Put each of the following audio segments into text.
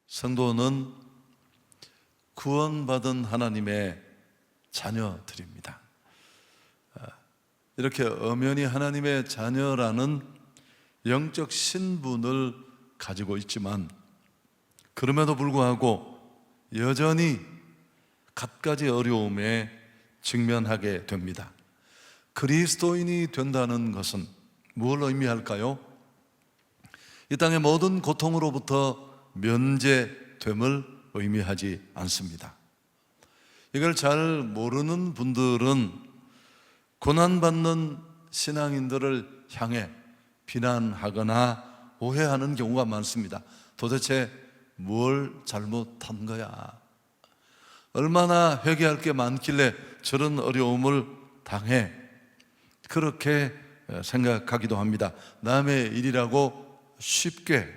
성도는 구원받은 하나님의 자녀들입니다. 이렇게 엄연히 하나님의 자녀라는 영적 신분을 가지고 있지만 그럼에도 불구하고 여전히 갖가지 어려움에 직면하게 됩니다. 그리스도인이 된다는 것은 뭘 의미할까요? 이 땅의 모든 고통으로부터 면제됨을 의미하지 않습니다. 이걸 잘 모르는 분들은 고난받는 신앙인들을 향해 비난하거나 오해하는 경우가 많습니다. 도대체 뭘 잘못한 거야? 얼마나 회개할 게 많길래 저런 어려움을 당해? 그렇게 생각하기도 합니다. 남의 일이라고 쉽게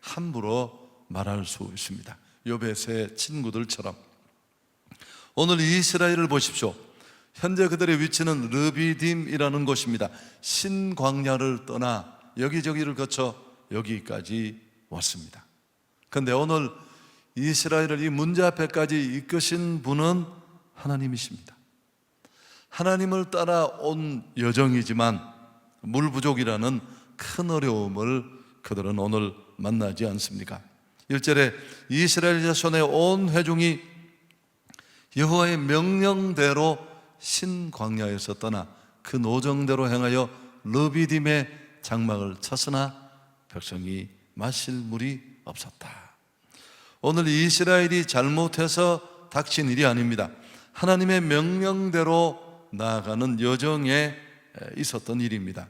함부로 말할 수 있습니다. 욥의 친구들처럼. 오늘 이스라엘을 보십시오. 현재 그들의 위치는 르비딤이라는 곳입니다. 신광야를 떠나 여기저기를 거쳐 여기까지 왔습니다. 그런데 오늘 이스라엘을 이 문제 앞에까지 이끄신 분은 하나님이십니다. 하나님을 따라 온 여정이지만 물 부족이라는 큰 어려움을 그들은 오늘 만나지 않습니까? 1절에 이스라엘 자손의 온 회중이 여호와의 명령대로 신광야에서 떠나 그 노정대로 행하여 르비딤의 장막을 쳤으나 백성이 마실 물이 없었다. 오늘 이스라엘이 잘못해서 닥친 일이 아닙니다. 하나님의 명령대로 나아가는 여정에 있었던 일입니다.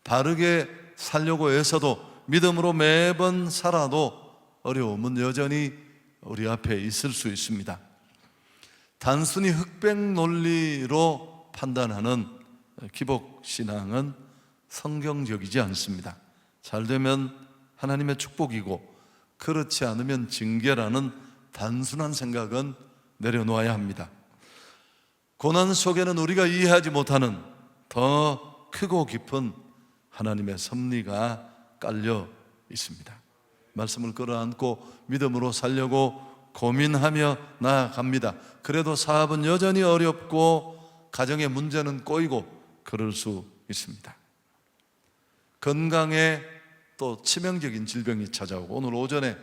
바르게 살려고 애써도 믿음으로 매번 살아도 어려움은 여전히 우리 앞에 있을 수 있습니다. 단순히 흑백 논리로 판단하는 기복신앙은 성경적이지 않습니다. 잘 되면 하나님의 축복이고 그렇지 않으면 징계라는 단순한 생각은 내려놓아야 합니다. 고난 속에는 우리가 이해하지 못하는 더 크고 깊은 하나님의 섭리가 깔려 있습니다. 말씀을 끌어안고 믿음으로 살려고 고민하며 나아갑니다. 그래도 사업은 여전히 어렵고 가정의 문제는 꼬이고 그럴 수 있습니다. 건강에 또 치명적인 질병이 찾아오고 오늘 오전에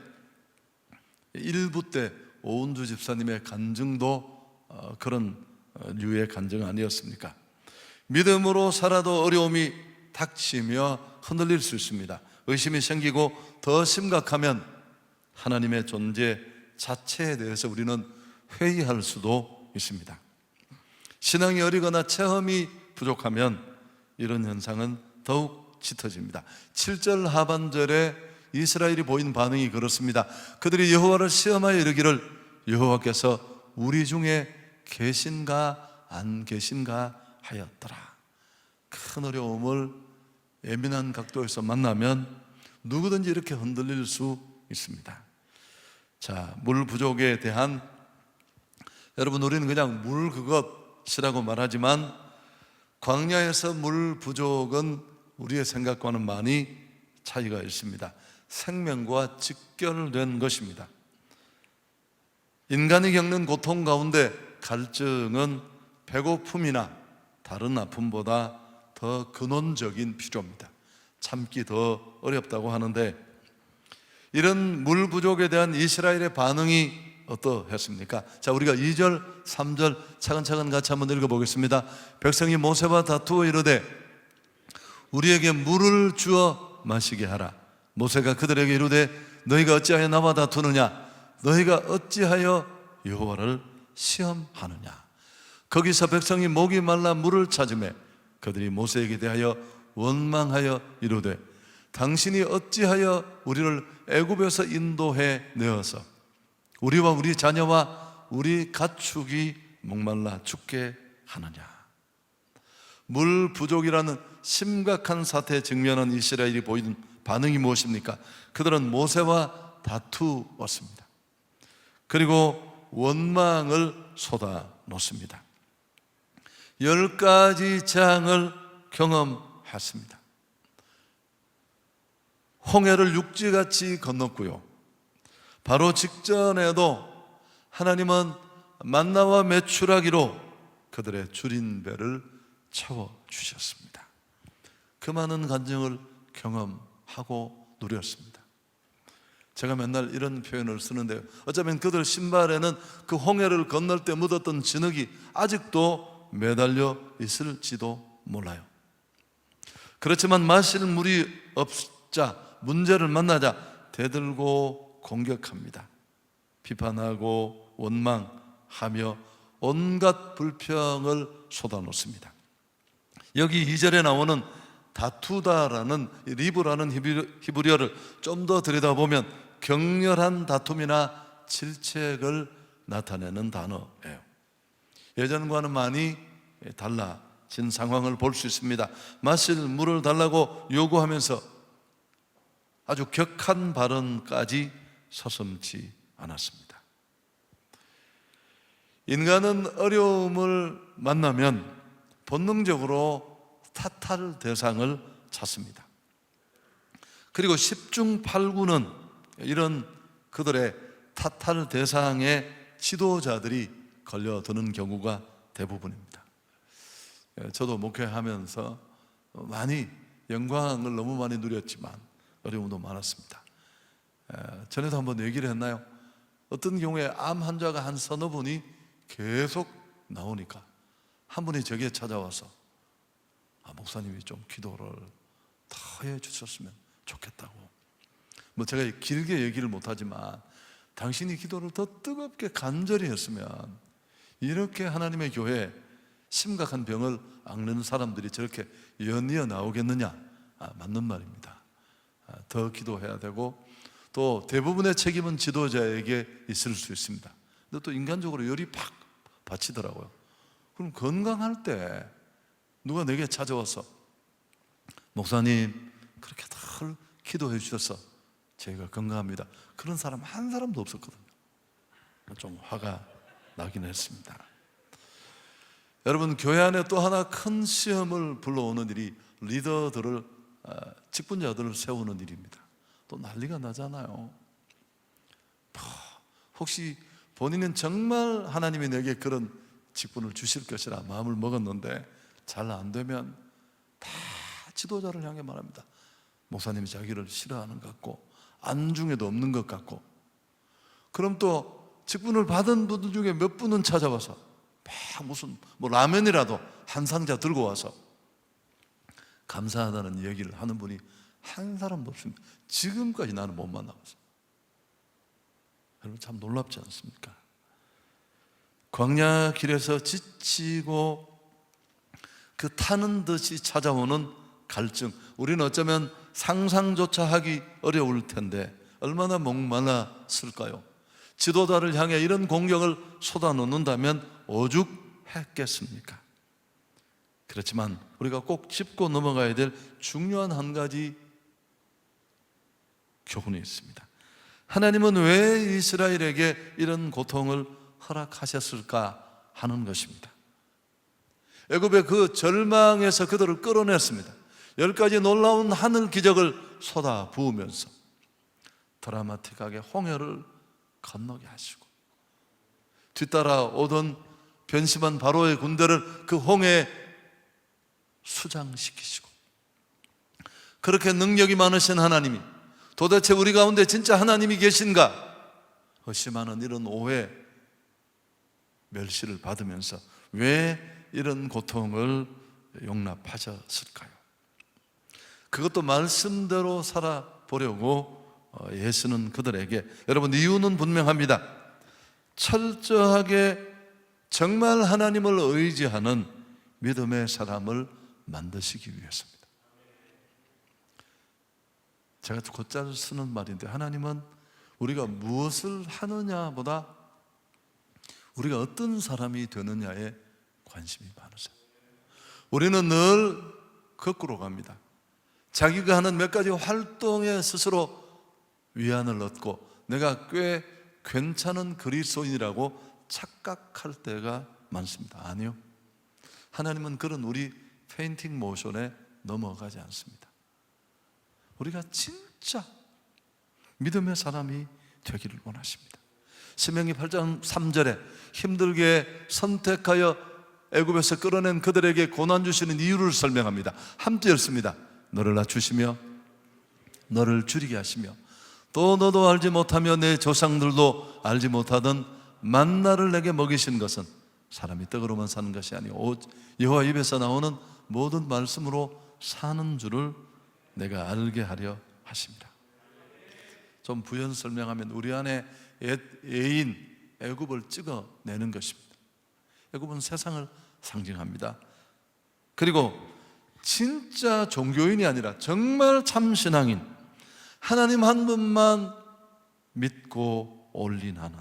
일부 때 오은주 집사님의 간증도 그런 류의 간증 아니었습니까? 믿음으로 살아도 어려움이 닥치며 흔들릴 수 있습니다. 의심이 생기고 더 심각하면 하나님의 존재 자체에 대해서 우리는 회의할 수도 있습니다. 신앙이 어리거나 체험이 부족하면 이런 현상은 더욱 짙어집니다. 7절 하반절에 이스라엘이 보인 반응이 그렇습니다. 그들이 여호와를 시험하여 이르기를 여호와께서 우리 중에 계신가 안 계신가 하였더라. 큰 어려움을 예민한 각도에서 만나면 누구든지 이렇게 흔들릴 수 있습니다. 자, 물 부족에 대한, 여러분 우리는 그냥 물 그것이라고 말하지만 광야에서 물 부족은 우리의 생각과는 많이 차이가 있습니다. 생명과 직결된 것입니다. 인간이 겪는 고통 가운데 갈증은 배고픔이나 다른 아픔보다 더 근원적인 필요입니다. 참기 더 어렵다고 하는데 이런 물 부족에 대한 이스라엘의 반응이 어떠했습니까? 자, 우리가 2절, 3절 차근차근 같이 한번 읽어보겠습니다. 백성이 모세와 다투어 이르되 우리에게 물을 주어 마시게 하라. 모세가 그들에게 이르되 너희가 어찌하여 나와 다투느냐? 너희가 어찌하여 여호와를 시험하느냐? 거기서 백성이 목이 말라 물을 찾으매 그들이 모세에게 대하여 원망하여 이르되 당신이 어찌하여 우리를 애굽에서 인도해 내어서 우리와 우리 자녀와 우리 가축이 목말라 죽게 하느냐? 물 부족이라는 심각한 사태에 직면한 이스라엘이 보이는 반응이 무엇입니까? 그들은 모세와 다투었습니다. 그리고 원망을 쏟아놓습니다. 10가지 재앙을 경험했습니다. 홍해를 육지같이 건넜고요, 바로 직전에도 하나님은 만나와 메추라기로 그들의 줄인 배를 채워주셨습니다. 그 많은 간증을 경험하고 누렸습니다. 제가 맨날 이런 표현을 쓰는데요, 어쩌면 그들 신발에는 그 홍해를 건널 때 묻었던 진흙이 아직도 매달려 있을지도 몰라요. 그렇지만 마실 물이 없자, 문제를 만나자 대들고 공격합니다. 비판하고 원망하며 온갖 불평을 쏟아놓습니다. 여기 2절에 나오는 다투다라는 리브라는 히브리어를 좀 더 들여다보면 격렬한 다툼이나 질책을 나타내는 단어예요. 예전과는 많이 달라진 상황을 볼 수 있습니다. 마실 물을 달라고 요구하면서 아주 격한 발언까지 서슴지 않았습니다. 인간은 어려움을 만나면 본능적으로 탓할 대상을 찾습니다. 그리고 10중 8구는 이런 그들의 탓할 대상의 지도자들이 걸려드는 경우가 대부분입니다. 저도 목회하면서 많이 영광을 너무 많이 누렸지만 어려움도 많았습니다. 전에도 한번 얘기를 했나요? 어떤 경우에 암 환자가 한 서너 분이 계속 나오니까 한 분이 저에게 찾아와서 목사님이 좀 기도를 더 해주셨으면 좋겠다고. 뭐 제가 길게 얘기를 못하지만 당신이 기도를 더 뜨겁게 간절히 했으면 이렇게 하나님의 교회에 심각한 병을 앓는 사람들이 저렇게 연이어 나오겠느냐. 맞는 말입니다. 더 기도해야 되고 또 대부분의 책임은 지도자에게 있을 수 있습니다. 근데 또 인간적으로 열이 팍 받치더라고요. 그럼 건강할 때 누가 내게 찾아와서 목사님 그렇게 늘 기도해 주셔서 저희가 건강합니다, 그런 사람 한 사람도 없었거든요. 좀 화가 나긴 했습니다. 여러분, 교회 안에 또 하나 큰 시험을 불러오는 일이 리더들을, 직분자들을 세우는 일입니다. 또 난리가 나잖아요. 혹시 본인은 정말 하나님이 내게 그런 직분을 주실 것이라 마음을 먹었는데 잘 안 되면 다 지도자를 향해 말합니다. 목사님이 자기를 싫어하는 것 같고 안중에도 없는 것 같고. 그럼 또 직분을 받은 분들 중에 몇 분은 찾아와서 막 무슨 라면이라도 한 상자 들고 와서 감사하다는 얘기를 하는 분이 한 사람도 없습니다. 지금까지 나는 못 만나봤어요. 여러분, 참 놀랍지 않습니까? 광야 길에서 지치고 그 타는 듯이 찾아오는 갈증, 우리는 어쩌면 상상조차 하기 어려울 텐데 얼마나 목말랐을까요? 지도자를 향해 이런 공격을 쏟아놓는다면 오죽했겠습니까? 그렇지만 우리가 꼭 짚고 넘어가야 될 중요한 한 가지 교훈이 있습니다. 하나님은 왜 이스라엘에게 이런 고통을 허락하셨을까 하는 것입니다. 애굽의 그 절망에서 그들을 끌어냈습니다. 10가지 놀라운 하늘 기적을 쏟아 부으면서 드라마틱하게 홍해를 건너게 하시고 뒤따라 오던 변심한 바로의 군대를 그 홍해에 수장시키시고, 그렇게 능력이 많으신 하나님이 도대체 우리 가운데 진짜 하나님이 계신가 의심하는 이런 오해, 멸시를 받으면서 왜 이런 고통을 용납하셨을까요? 그것도 말씀대로 살아보려고 예수는 그들에게, 여러분, 이유는 분명합니다. 철저하게 정말 하나님을 의지하는 믿음의 사람을 만드시기 위해서입니다. 제가 곧잘 쓰는 말인데, 하나님은 우리가 무엇을 하느냐보다 우리가 어떤 사람이 되느냐에 관심이 많으세요. 우리는 늘 거꾸로 갑니다. 자기가 하는 몇 가지 활동에 스스로 위안을 얻고 내가 꽤 괜찮은 그리스도인이라고 착각할 때가 많습니다. 아니요, 하나님은 그런 우리 페인팅 모션에 넘어가지 않습니다. 우리가 진짜 믿음의 사람이 되기를 원하십니다. 신명기 8장 3절에 힘들게 선택하여 애굽에서 끌어낸 그들에게 고난 주시는 이유를 설명합니다. 함께 읽습니다. 너를 낮추시며 너를 줄이게 하시며 또 너도 알지 못하며 내 조상들도 알지 못하던 만나를 내게 먹이신 것은 사람이 떡으로만 사는 것이 아니오 여호와 입에서 나오는 모든 말씀으로 사는 줄을 내가 알게 하려 하십니다. 좀 부연 설명하면 우리 안에 애인 애굽을 찍어내는 것입니다. 애굽은 세상을 상징합니다. 그리고 진짜 종교인이 아니라 정말 참 신앙인, 하나님 한 분만 믿고 올인하는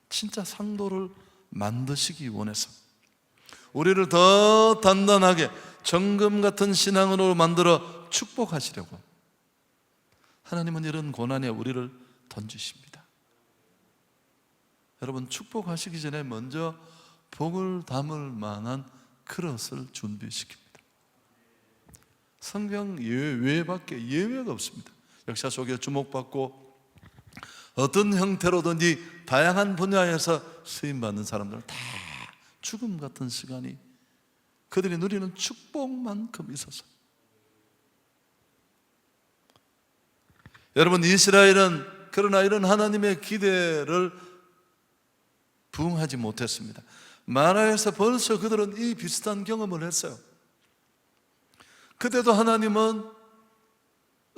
진짜 상도를 만드시기 원해서 우리를 더 단단하게 정금 같은 신앙으로 만들어 축복하시려고 하나님은 이런 고난에 우리를 던지십니다. 여러분, 축복하시기 전에 먼저 복을 담을 만한 그릇을 준비시킵니다. 성경 외밖에 예외가 없습니다. 역사 속에 주목받고 어떤 형태로든지 다양한 분야에서 쓰임받는 사람들은 다 죽음 같은 시간이 그들이 누리는 축복만큼 있어서, 여러분, 이스라엘은 그러나 이런 하나님의 기대를 부응하지 못했습니다. 마라에서 벌써 그들은 이 비슷한 경험을 했어요. 그때도 하나님은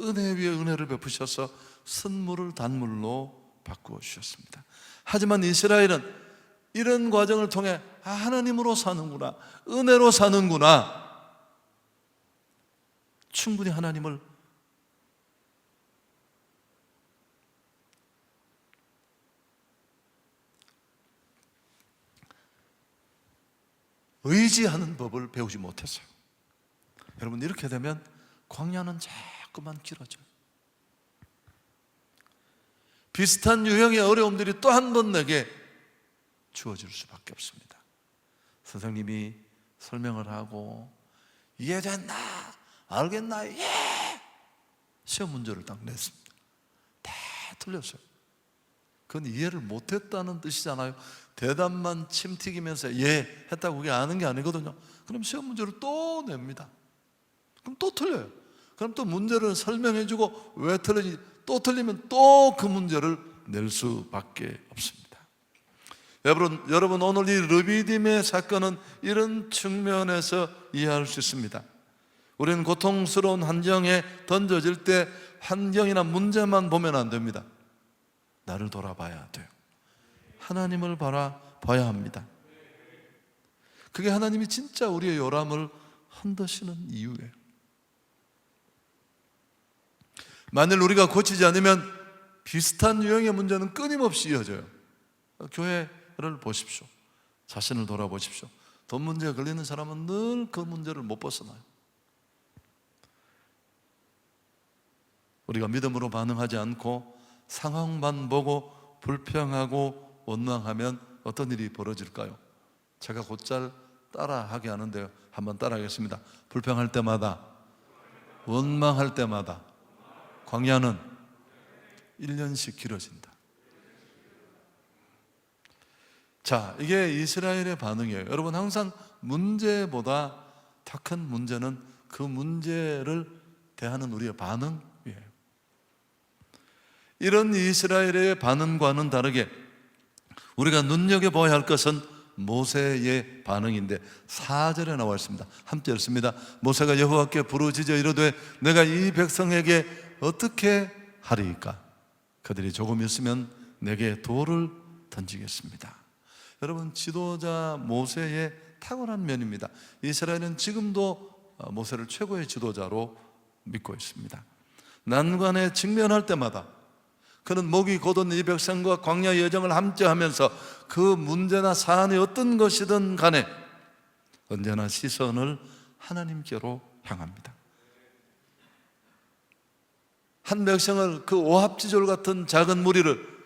은혜 위에 은혜를 베푸셔서 선물을 단물로 바꾸어 주셨습니다. 하지만 이스라엘은 이런 과정을 통해 하나님으로 사는구나, 은혜로 사는구나, 충분히 하나님을 의지하는 법을 배우지 못했어요. 여러분, 이렇게 되면 광야는 자꾸만 길어져요. 비슷한 유형의 어려움들이 또 한 번 내게 주어질 수밖에 없습니다. 선생님이 설명을 하고 이해됐나? 알겠나? 예! 시험 문제를 딱 냈습니다. 다 틀렸어요. 그건 이해를 못했다는 뜻이잖아요. 대답만 침 튀기면서 예 했다고 그게 아는 게 아니거든요. 그럼 시험 문제를 또 냅니다. 그럼 또 틀려요. 그럼 또 문제를 설명해주고 왜 틀리지, 또 틀리면 또 그 문제를 낼 수밖에 없습니다. 여러분, 오늘 이 르비딤의 사건은 이런 측면에서 이해할 수 있습니다. 우리는 고통스러운 환경에 던져질 때 환경이나 문제만 보면 안 됩니다. 나를 돌아봐야 돼요. 하나님을 바라봐야 합니다. 그게 하나님이 진짜 우리의 요람을 흔드시는 이유예요. 만일 우리가 고치지 않으면 비슷한 유형의 문제는 끊임없이 이어져요. 교회를 보십시오. 자신을 돌아보십시오. 돈 문제에 걸리는 사람은 늘 그 문제를 못 벗어나요. 우리가 믿음으로 반응하지 않고 상황만 보고 불평하고 원망하면 어떤 일이 벌어질까요? 제가 곧잘 따라하게 하는데요. 한번 따라하겠습니다. 불평할 때마다, 원망할 때마다 광야는 1년씩 길어진다. 자, 이게 이스라엘의 반응이에요. 여러분, 항상 문제보다 더 큰 문제는 그 문제를 대하는 우리의 반응이에요. 이런 이스라엘의 반응과는 다르게 우리가 눈여겨봐야 할 것은 모세의 반응인데 4절에 나와 있습니다. 함께 읽습니다. 모세가 여호와께 부르짖어 이르되 내가 이 백성에게 어떻게 하리이까? 그들이 조금 있으면 내게 돌을 던지겠습니다. 여러분, 지도자 모세의 탁월한 면입니다. 이스라엘은 지금도 모세를 최고의 지도자로 믿고 있습니다. 난관에 직면할 때마다 그는 목이 곧은 이 백성과 광야 여정을 함께 하면서 그 문제나 사안이 어떤 것이든 간에 언제나 시선을 하나님께로 향합니다. 한 백성을 그 오합지졸 같은 작은 무리를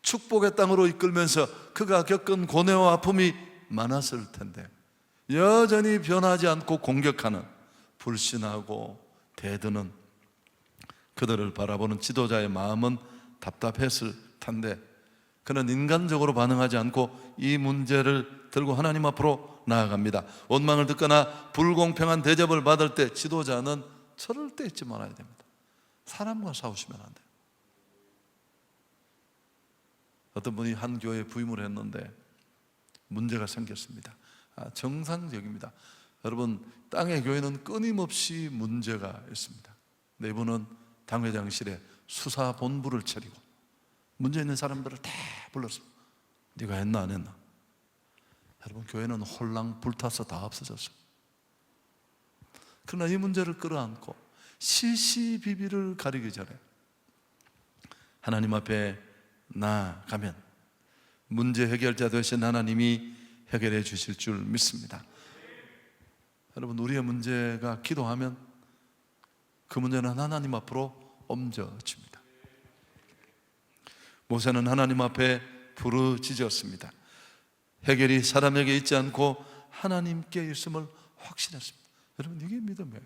축복의 땅으로 이끌면서 그가 겪은 고뇌와 아픔이 많았을 텐데 여전히 변하지 않고 공격하는, 불신하고 대드는 그들을 바라보는 지도자의 마음은 답답했을 텐데 그는 인간적으로 반응하지 않고 이 문제를 들고 하나님 앞으로 나아갑니다. 원망을 듣거나 불공평한 대접을 받을 때 지도자는 절대 잊지 말아야 됩니다. 사람과 싸우시면 안 돼요. 어떤 분이 한 교회에 부임을 했는데 문제가 생겼습니다. 정상적입니다. 여러분, 땅의 교회는 끊임없이 문제가 있습니다. 근데 이분은 당회장실에 수사본부를 차리고 문제 있는 사람들을 다 불렀어요. 네가 했나 안 했나? 여러분, 교회는 홀랑 불타서 다 없어졌어요. 그러나 이 문제를 끌어안고 시시비비를 가리기 전에 하나님 앞에 나아가면 문제 해결자 되신 하나님이 해결해 주실 줄 믿습니다. 여러분, 우리의 문제가 기도하면 그 문제는 하나님 앞으로 옮겨집니다. 모세는 하나님 앞에 부르짖었습니다. 해결이 사람에게 있지 않고 하나님께 있음을 확신했습니다. 여러분, 이게 믿음이에요.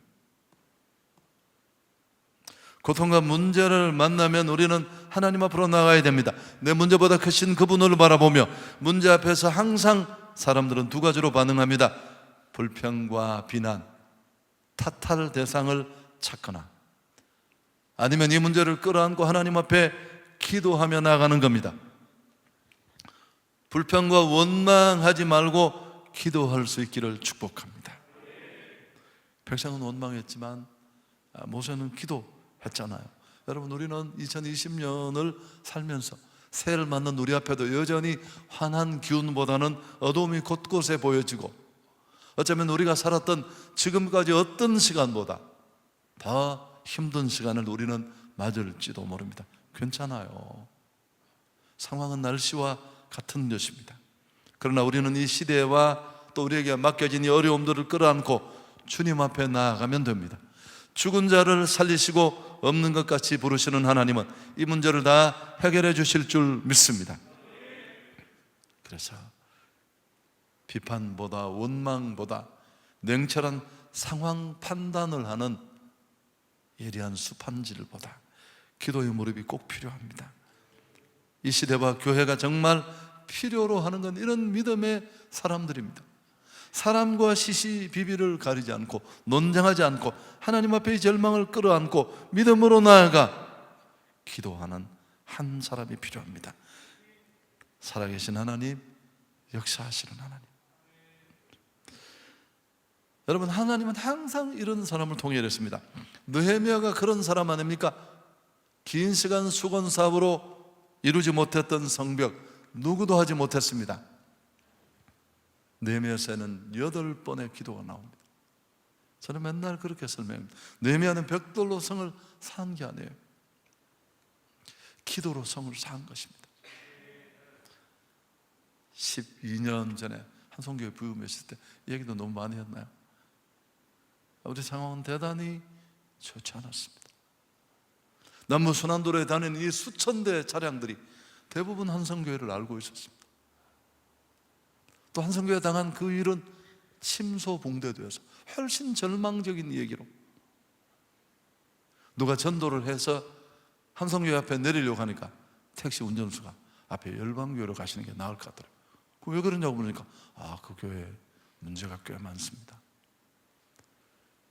고통과 문제를 만나면 우리는 하나님 앞으로 나가야 됩니다. 내 문제보다 크신 그분을 바라보며 문제 앞에서 항상 사람들은 두 가지로 반응합니다. 불평과 비난, 탓할 대상을 찾거나 아니면 이 문제를 끌어안고 하나님 앞에 기도하며 나가는 겁니다. 불평과 원망하지 말고 기도할 수 있기를 축복합니다. 백성은 원망했지만 모세는 기도했잖아요. 여러분, 우리는 2020년을 살면서 새해를 맞는 우리 앞에도 여전히 환한 기운보다는 어두움이 곳곳에 보여지고 어쩌면 우리가 살았던 지금까지 어떤 시간보다 더 힘든 시간을 우리는 맞을지도 모릅니다. 괜찮아요. 상황은 날씨와 같은 것입니다. 그러나 우리는 이 시대와 또 우리에게 맡겨진 이 어려움들을 끌어안고 주님 앞에 나아가면 됩니다. 죽은 자를 살리시고 없는 것 같이 부르시는 하나님은 이 문제를 다 해결해 주실 줄 믿습니다. 그래서 비판보다 원망보다 냉철한 상황 판단을 하는 예리한 수판질보다 기도의 무릎이 꼭 필요합니다. 이 시대와 교회가 정말 필요로 하는 건 이런 믿음의 사람들입니다. 사람과 시시비비를 가리지 않고 논쟁하지 않고 하나님 앞에 이 절망을 끌어안고 믿음으로 나아가 기도하는 한 사람이 필요합니다. 살아계신 하나님, 역사하시는 하나님. 여러분, 하나님은 항상 이런 사람을 통해 이랬습니다. 느헤미야가 그런 사람 아닙니까? 긴 시간 수건 사업으로 이루지 못했던 성벽 누구도 하지 못했습니다. 느헤미야서에는 8번의 기도가 나옵니다. 저는 맨날 그렇게 설명합니다. 느헤미야는 벽돌로 성을 산 게 아니에요. 기도로 성을 산 것입니다. 12년 전에 한송교회 부임했을 때 얘기도 너무 많이 했나요? 우리 상황은 대단히 좋지 않았습니다. 남부순환도로에 다니는 이 수천 대 차량들이 대부분 한성교회를 알고 있었습니다. 또 한성교회 당한 그 일은 침소봉대되어서 훨씬 절망적인 얘기로 누가 전도를 해서 한성교회 앞에 내리려고 하니까 택시 운전수가 앞에 열방교회로 가시는 게 나을 것 같더라고요. 왜 그러냐고 물으니까 그 교회에 문제가 꽤 많습니다.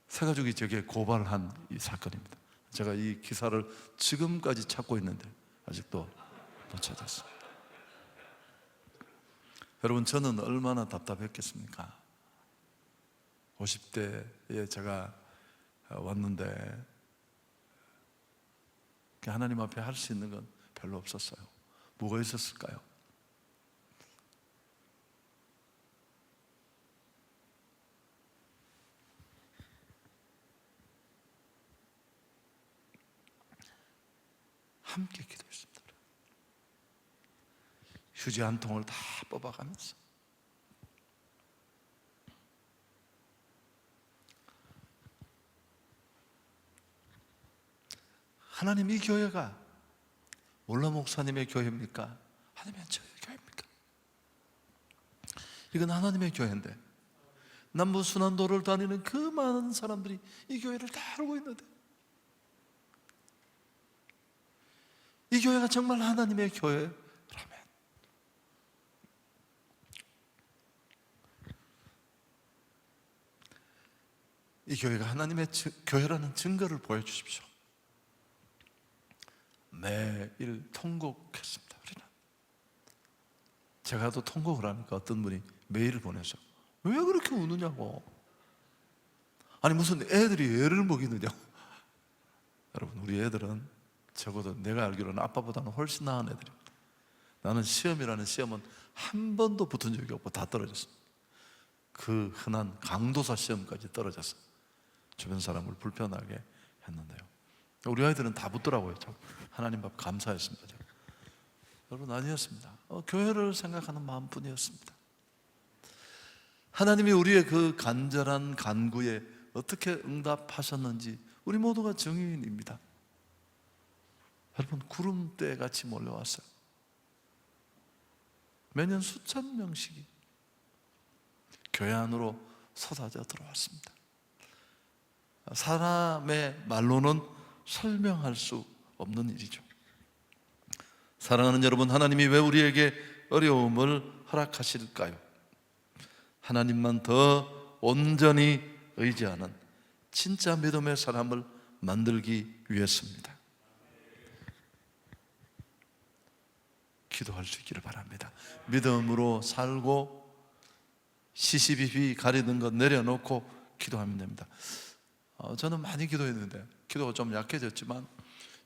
새 가족이 제게 고발한 이 사건입니다. 제가 이 기사를 지금까지 찾고 있는데 아직도 못 찾았습니다. 여러분, 저는 얼마나 답답했겠습니까? 50대에 제가 왔는데 하나님 앞에 할 수 있는 건 별로 없었어요. 뭐가 있었을까요? 함께 기도했습니다. 휴지 한 통을 다 뽑아가면서 하나님, 이 교회가 올라 목사님의 교회입니까? 아니면 저의 교회입니까? 이건 하나님의 교회인데 남부순환도를 다니는 그 많은 사람들이 이 교회를 다 알고 있는데 이 교회가 정말 하나님의 교회라면, 이 교회가 하나님의 교회라는 증거를 보여주십시오. 매일 통곡했습니다. 우리는 제가 또 통곡을 하니까 어떤 분이 메일을 보내서 왜 그렇게 우느냐고. 아니 무슨 애들이 애를 먹이느냐고. 여러분, 우리 애들은 적어도 내가 알기로는 아빠보다는 훨씬 나은 애들입니다. 나는 시험이라는 시험은 한 번도 붙은 적이 없고 다 떨어졌어. 그 흔한 강도사 시험까지 떨어졌어. 주변 사람을 불편하게 했는데요. 우리 아이들은 다 붙더라고요. 하나님 밥 감사했습니다. 제가. 여러분, 아니었습니다. 교회를 생각하는 마음뿐이었습니다. 하나님이 우리의 그 간절한 간구에 어떻게 응답하셨는지 우리 모두가 증인입니다. 여러분, 구름대 같이 몰려왔어요. 매년 수천 명씩이 교회 안으로 쏟아져 들어왔습니다. 사람의 말로는 설명할 수 없는 일이죠. 사랑하는 여러분, 하나님이 왜 우리에게 어려움을 허락하실까요? 하나님만 더 온전히 의지하는 진짜 믿음의 사람을 만들기 위해서입니다. 기도할 수 있기를 바랍니다. 믿음으로 살고 시시비비 가리는 것 내려놓고 기도하면 됩니다. 저는 많이 기도했는데 기도가 좀 약해졌지만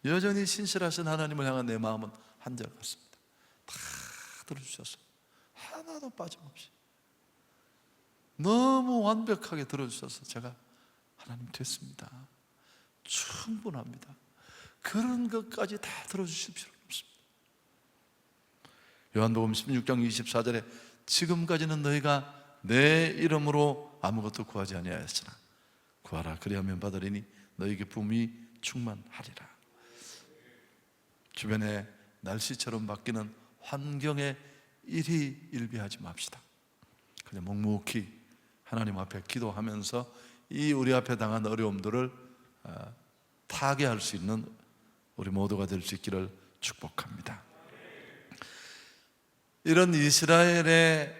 여전히 신실하신 하나님을 향한 내 마음은 한결같습니다. 다 들어주셨어요. 하나도 빠짐없이 너무 완벽하게 들어주셔서 제가 하나님 됐습니다, 충분합니다, 그런 것까지 다 들어주실 필요는 없습니다. 요한복음 16장 24절에 지금까지는 너희가 내 이름으로 아무것도 구하지 아니하였으나 구하라 그리하면 받으리니 너희에게 부음이 충만하리라. 주변에 날씨처럼 바뀌는 환경에 일희일비하지 맙시다. 그냥 묵묵히 하나님 앞에 기도하면서 이 우리 앞에 당한 어려움들을 타개할 수 있는 우리 모두가 될 수 있기를 축복합니다. 이런 이스라엘의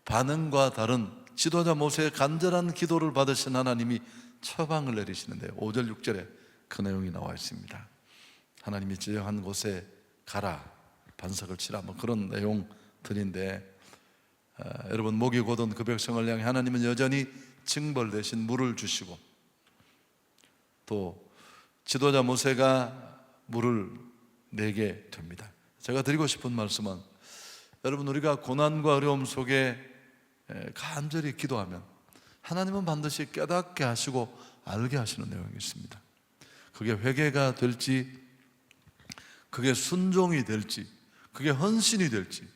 반응과 다른 지도자 모세의 간절한 기도를 받으신 하나님이 처방을 내리시는데 5절 6절에 그 내용이 나와 있습니다. 하나님이 지정한 곳에 가라, 반석을 치라, 뭐 그런 내용들인데, 여러분, 목이 곧은 그 백성을 향해 하나님은 여전히 징벌 대신 물을 주시고 또 지도자 모세가 물을 내게 됩니다. 제가 드리고 싶은 말씀은, 여러분, 우리가 고난과 어려움 속에 간절히 기도하면 하나님은 반드시 깨닫게 하시고 알게 하시는 내용이 있습니다. 그게 회개가 될지, 그게 순종이 될지, 그게 헌신이 될지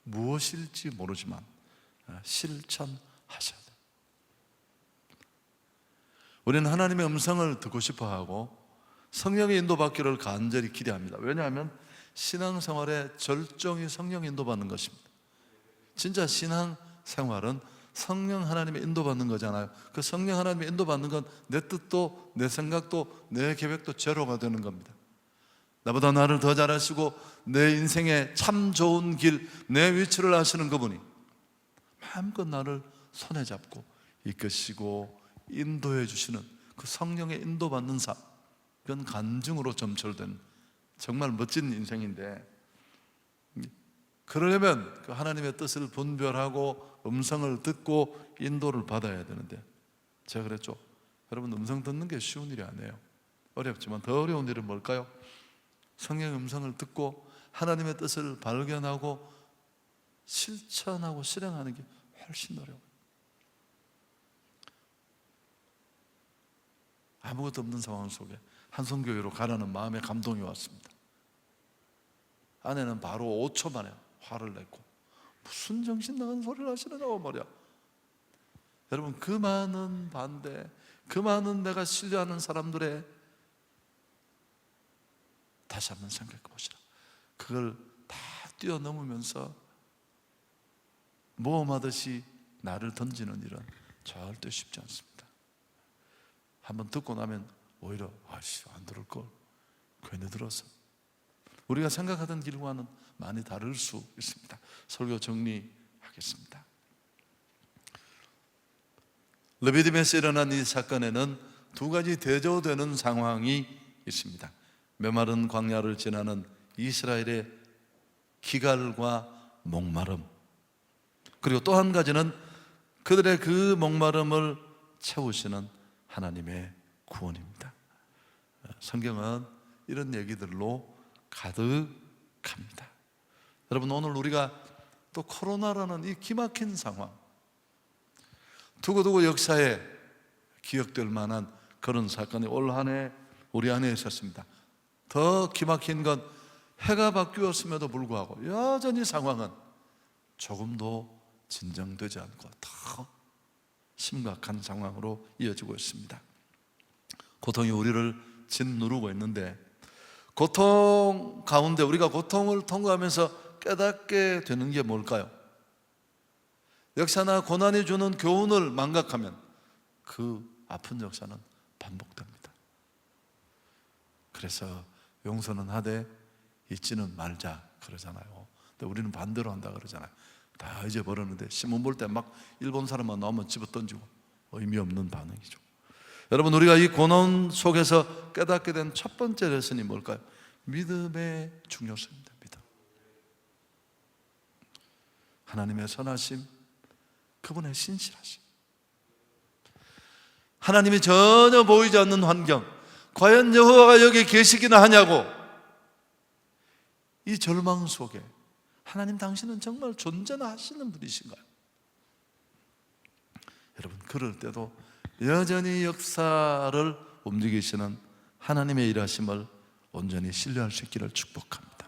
무엇일지 모르지만 실천하셔야 돼요. 우리는 하나님의 음성을 듣고 싶어하고 성령의 인도받기를 간절히 기대합니다. 왜냐하면 신앙생활의 절정이 성령 인도받는 것입니다. 진짜 신앙생활은 성령 하나님의 인도받는 거잖아요. 그 성령 하나님의 인도받는 건 내 뜻도 내 생각도 내 계획도 제로가 되는 겁니다. 나보다 나를 더 잘하시고 내 인생에 참 좋은 길, 내 위치를 아시는 그분이 마음껏 나를 손에 잡고 이끄시고 인도해 주시는 그 성령의 인도받는 삶, 그건 간증으로 점철된 정말 멋진 인생인데, 그러려면 그 하나님의 뜻을 분별하고 음성을 듣고 인도를 받아야 되는데, 제가 그랬죠. 여러분, 음성 듣는 게 쉬운 일이 아니에요. 어렵지만 더 어려운 일은 뭘까요? 성령의 음성을 듣고 하나님의 뜻을 발견하고 실천하고 실행하는 게 훨씬 어려워요. 아무것도 없는 상황 속에 한성교회로 가라는 마음의 감동이 왔습니다. 아내는 바로 5초 만에 화를 냈고, 무슨 정신 나간 소리를 하시느냐고 말이야. 여러분, 그 많은 반대, 그 많은 내가 신뢰하는 사람들의, 다시 한번 생각해 보시라. 그걸 다 뛰어넘으면서 모험하듯이 나를 던지는 일은 절대 쉽지 않습니다. 한번 듣고 나면 오히려 안 들을 걸 괜히 들었어. 우리가 생각하던 길과는 많이 다를 수 있습니다. 설교 정리하겠습니다. 르비딤에서 일어난 이 사건에는 두 가지 대조되는 상황이 있습니다. 메마른 광야를 지나는 이스라엘의 기갈과 목마름, 그리고 또 한 가지는 그들의 그 목마름을 채우시는 하나님의 구원입니다. 성경은 이런 얘기들로 가득합니다. 여러분, 오늘 우리가 또 코로나라는 이 기막힌 상황, 두고두고 역사에 기억될 만한 그런 사건이 올 한 해 우리 안에 있었습니다. 더 기막힌 건 해가 바뀌었음에도 불구하고 여전히 상황은 조금도 진정되지 않고 더 심각한 상황으로 이어지고 있습니다. 고통이 우리를 짓누르고 있는데, 고통 가운데 우리가 고통을 통과하면서 깨닫게 되는 게 뭘까요? 역사나 고난이 주는 교훈을 망각하면 그 아픈 역사는 반복됩니다. 그래서 용서는 하되 잊지는 말자 그러잖아요. 근데 우리는 반대로 한다 그러잖아요. 다 잊어버렸는데 신문 볼 때 막 일본 사람만 나오면 집어 던지고 의미 없는 반응이죠. 여러분, 우리가 이 고난 속에서 깨닫게 된 첫 번째 레슨이 뭘까요? 믿음의 중요성입니다. 믿음. 하나님의 선하심, 그분의 신실하심, 하나님이 전혀 보이지 않는 환경, 과연 여호와가 여기 계시기나 하냐고, 이 절망 속에 하나님, 당신은 정말 존재나 하시는 분이신가요? 여러분, 그럴 때도 여전히 역사를 움직이시는 하나님의 일하심을 온전히 신뢰할 수 있기를 축복합니다.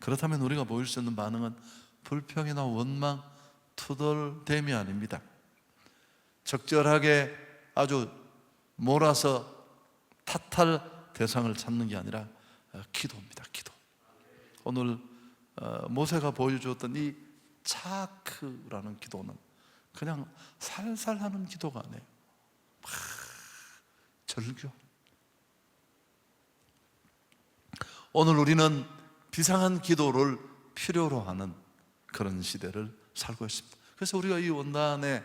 그렇다면 우리가 보일 수 있는 반응은 불평이나 원망, 투덜댐이 아닙니다. 적절하게 아주 몰아서 탓할 대상을 찾는 게 아니라 기도입니다. 기도. 오늘 모세가 보여주었던 이 차크라는 기도는 그냥 살살 하는 기도가 아니에요. 막 절규. 오늘 우리는 비상한 기도를 필요로 하는 그런 시대를 살고 있습니다. 그래서 우리가 이 원단에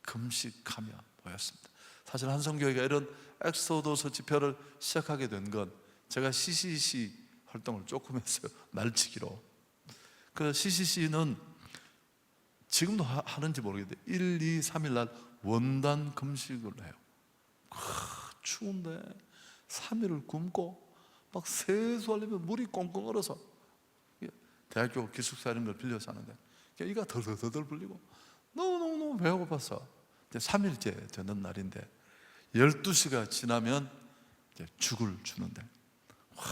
금식하며 모였습니다. 사실 한성교회가 이런 엑소도스 집회를 시작하게 된 건 제가 CCC 활동을 조금 했어요. 날치기로. 그 CCC는 지금도 하는지 모르겠는데 1, 2, 3일 날 원단 금식을 해요. 추운데 3일을 굶고 막 세수하려면 물이 꽁꽁 얼어서, 대학교 기숙사 이런 걸 빌려서 하는데 이가 덜덜덜 불리고 너무너무 배고파서 이제 3일째 되는 날인데 12시가 지나면 이제 죽을 주는데, 와,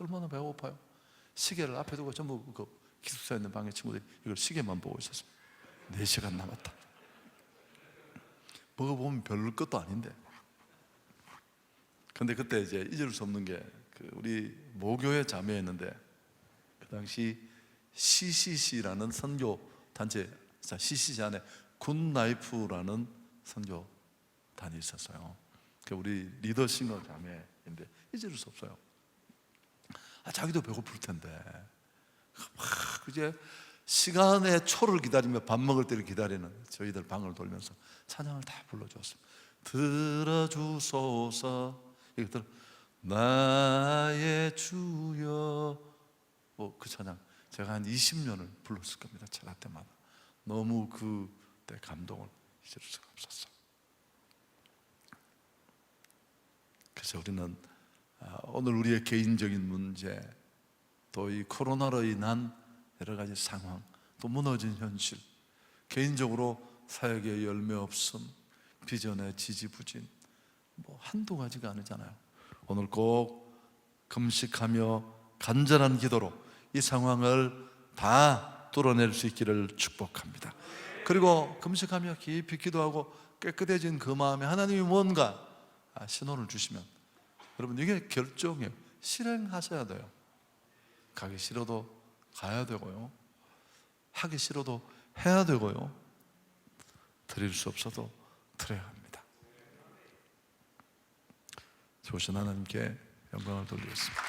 얼마나 배고파요. 시계를 앞에 두고 전부 그 기숙사에 있는 방에 친구들이 이걸 시계만 보고 있었어요. 4시간 남았다. 먹어보면 별 것도 아닌데. 근데 그때 이제 잊을 수 없는 게 우리 모교회 자매였는데, 그 당시 CCC라는 선교 단체, CCC 안에 굿나이프라는 선교단이 있었어요. 우리 리더 싱어 자매인데 잊을 수 없어요. 자기도 배고플 텐데 막 이제 시간의 초를 기다리며 밥 먹을 때를 기다리는 저희들 방을 돌면서 찬양을 다 불러주었습니다. 들어주소서, 이것들 나의 주여, 그 찬양 제가 한 20년을 불렀을 겁니다. 찬양 때마다 너무 그때 감동을 잊을 수가 없었어요. 그래서 우리는 오늘 우리의 개인적인 문제, 또 이 코로나로 인한 여러 가지 상황, 또 무너진 현실, 개인적으로 사역의 열매 없음, 비전의 지지부진, 한두 가지가 아니잖아요. 오늘 꼭 금식하며 간절한 기도로 이 상황을 다 뚫어낼 수 있기를 축복합니다. 그리고 금식하며 깊이 기도하고 깨끗해진 그 마음에 하나님이 뭔가 신호를 주시면, 여러분, 이게 결정이에요. 실행하셔야 돼요. 가기 싫어도 가야 되고요, 하기 싫어도 해야 되고요, 드릴 수 없어도 드려야 합니다. 좋으신 하나님께 영광을 돌리겠습니다.